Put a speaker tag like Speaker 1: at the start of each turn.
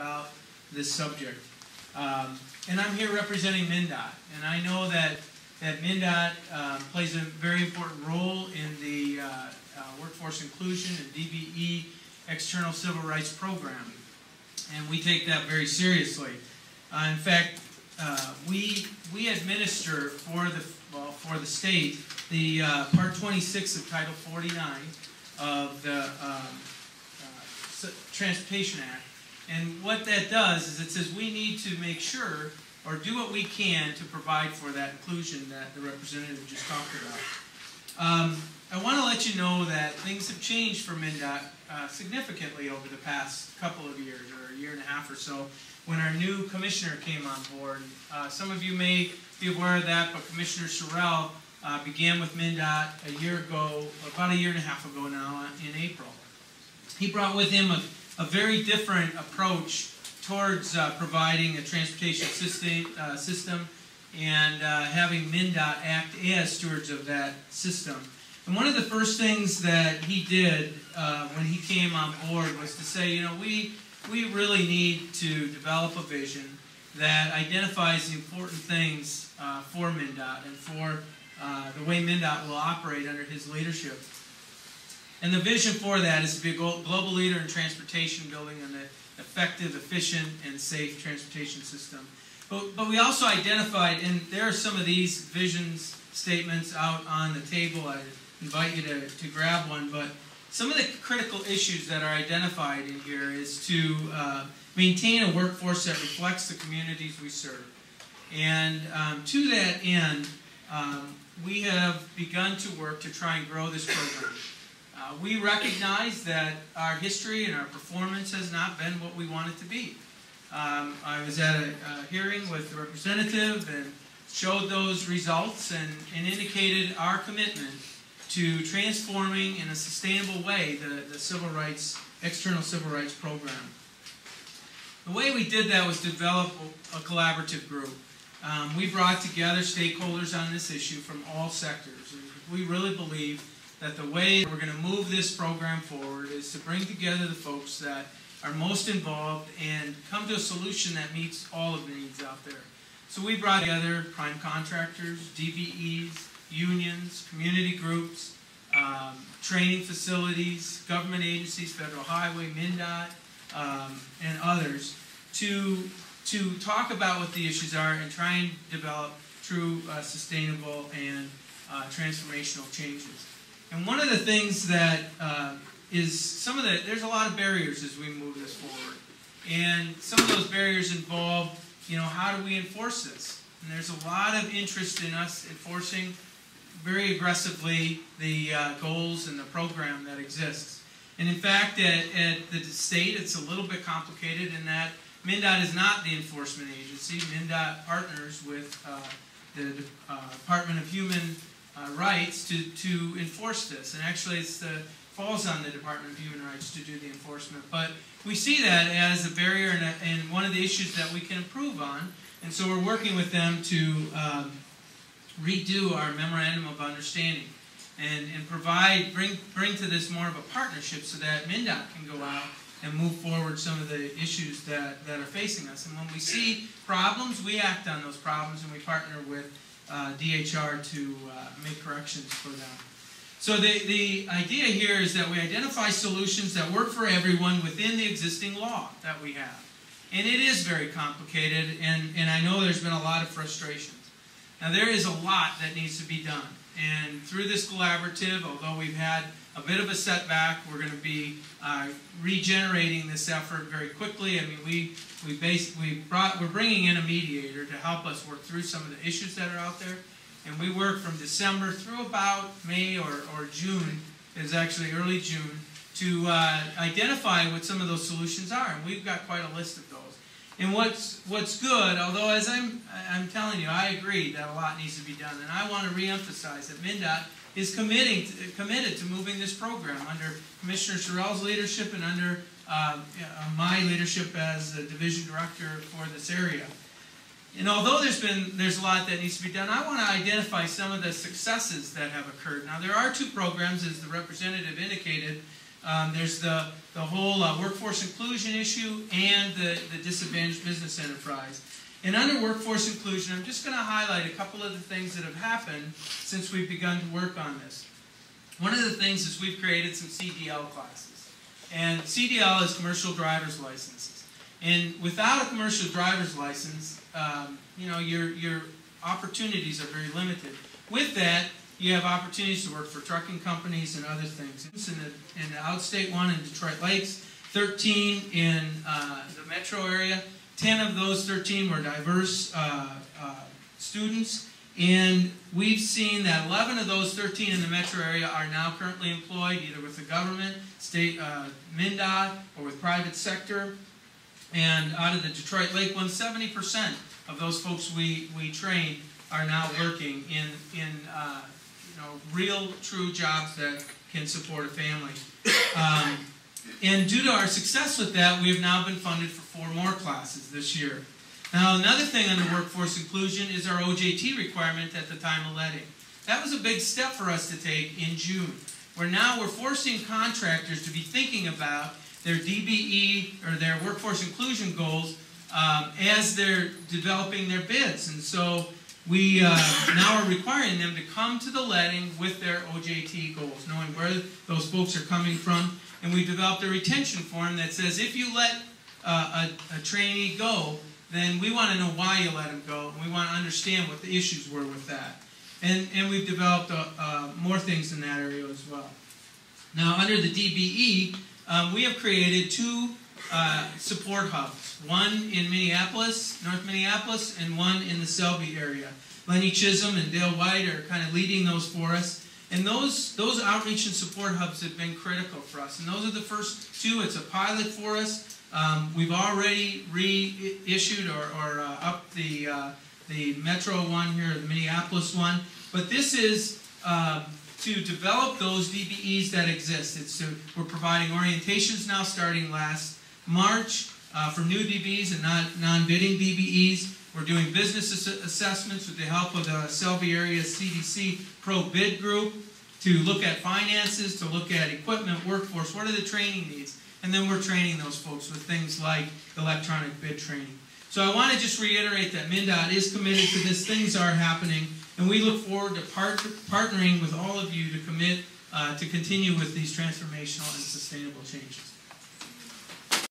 Speaker 1: about this subject. And I'm here representing MnDOT, and I know that MnDOT plays a very important role in the workforce inclusion and DBE external civil rights program, and we take that very seriously. In fact, we administer for the state the Part 26 of Title 49 of the Transportation Act. And what that does is it says we need to make sure or do what we can to provide for that inclusion that the representative just talked about. I want to let you know that things have changed for MnDOT significantly over the past couple of years, or a year and a half or so, when our new commissioner came on board. Some of you may be aware of that, but Commissioner Sorrell began with MnDOT a year ago, about a year and a half ago now, in April. He brought with him a very different approach towards providing a transportation system and having MnDOT act as stewards of that system. And one of the first things that he did when he came on board was to say, you know, we really need to develop a vision that identifies the important things for MnDOT and for the way MnDOT will operate under his leadership. And the vision for that is to be a global leader in transportation, building an effective, efficient, and safe transportation system. But we also identified, and there are some of these visions statements out on the table. I invite you to grab one. But some of the critical issues that are identified in here is to maintain a workforce that reflects the communities we serve. And to that end, we have begun to work to try and grow this program. We recognize that our history and our performance has not been what we want it to be. I was at a hearing with the representative and showed those results and indicated our commitment to transforming in a sustainable way the civil rights, external civil rights program. The way we did that was develop a collaborative group. We brought together stakeholders on this issue from all sectors. And we really believe that the way we're going to move this program forward is to bring together the folks that are most involved and come to a solution that meets all of the needs out there. So we brought together prime contractors, DBEs, unions, community groups, training facilities, government agencies, Federal Highway, MnDOT, and others to talk about what the issues are and try and develop true sustainable and transformational changes. And one of the things that is there's a lot of barriers as we move this forward. And some of those barriers involve, you know, how do we enforce this? And there's a lot of interest in us enforcing very aggressively the goals and the program that exists. And in fact, at the state, it's a little bit complicated in that MnDOT is not the enforcement agency. MnDOT partners with the Department of Human Rights to enforce this. And actually, it falls on the Department of Human Rights to do the enforcement. But we see that as a barrier and one of the issues that we can improve on. And so we're working with them to redo our Memorandum of Understanding and bring to this more of a partnership so that MnDOT can go out and move forward some of the issues that are facing us. And when we see problems, we act on those problems and we partner with DHR to make corrections for them. So the idea here is that we identify solutions that work for everyone within the existing law that we have. And it is very complicated, and I know there's been a lot of frustrations. Now there is a lot that needs to be done. And through this collaborative, although we've had a bit of a setback, we're going to be regenerating this effort very quickly. I mean, we're bringing in a mediator to help us work through some of the issues that are out there. And we work from December through about May or June, is actually early June, to identify what some of those solutions are. And we've got quite a list of those. And what's good, although as I'm telling you, I agree that a lot needs to be done. And I want to reemphasize that MnDOT is committed to moving this program under Commissioner Sorrell's leadership and under my leadership as the division director for this area. And although there's a lot that needs to be done, I want to identify some of the successes that have occurred. Now, there are two programs, as the representative indicated, There's the whole workforce inclusion issue and the disadvantaged business enterprise. And under workforce inclusion, I'm just going to highlight a couple of the things that have happened since we've begun to work on this. One of the things is we've created some CDL classes. And CDL is commercial driver's licenses. And without a commercial driver's license, your opportunities are very limited. With that, you have opportunities to work for trucking companies and other things. In the outstate one in Detroit Lakes, 13 in the metro area. 10 of those 13 were diverse students. And we've seen that 11 of those 13 in the metro area are now currently employed either with the government, state, MnDOT, or with private sector. And out of the Detroit Lake one, 70% of those folks we train are now working in real, true jobs that can support a family. And due to our success with that, we have now been funded for 4 more classes this year. Now, another thing under workforce inclusion is our OJT requirement at the time of letting. That was a big step for us to take in June, where now we're forcing contractors to be thinking about their DBE or their workforce inclusion goals as they're developing their bids. And so we now are requiring them to come to the letting with their OJT goals, knowing where those folks are coming from. And we developed a retention form that says if you let a trainee go, then we want to know why you let them go, and we want to understand what the issues were with that. And we've developed more things in that area as well. Now, under the DBE, we have created 2 support hubs, one in Minneapolis, North Minneapolis, and one in the Selby area. Lenny Chisholm and Dale White are kind of leading those for us. And those outreach and support hubs have been critical for us. And those are the first 2. It's a pilot for us. We've already reissued or upped the Metro one here, the Minneapolis one. But this is to develop those DBEs that exist. We're providing orientations now starting last March for new DBEs and non-bidding DBEs. We're doing business assessments with the help of the Selby area CDC Pro Bid Group to look at finances, to look at equipment, workforce, what are the training needs? And then we're training those folks with things like electronic bid training. So I want to just reiterate that MnDOT is committed to this. Things are happening, and we look forward to partnering with all of you to commit to continue with these transformational and sustainable changes.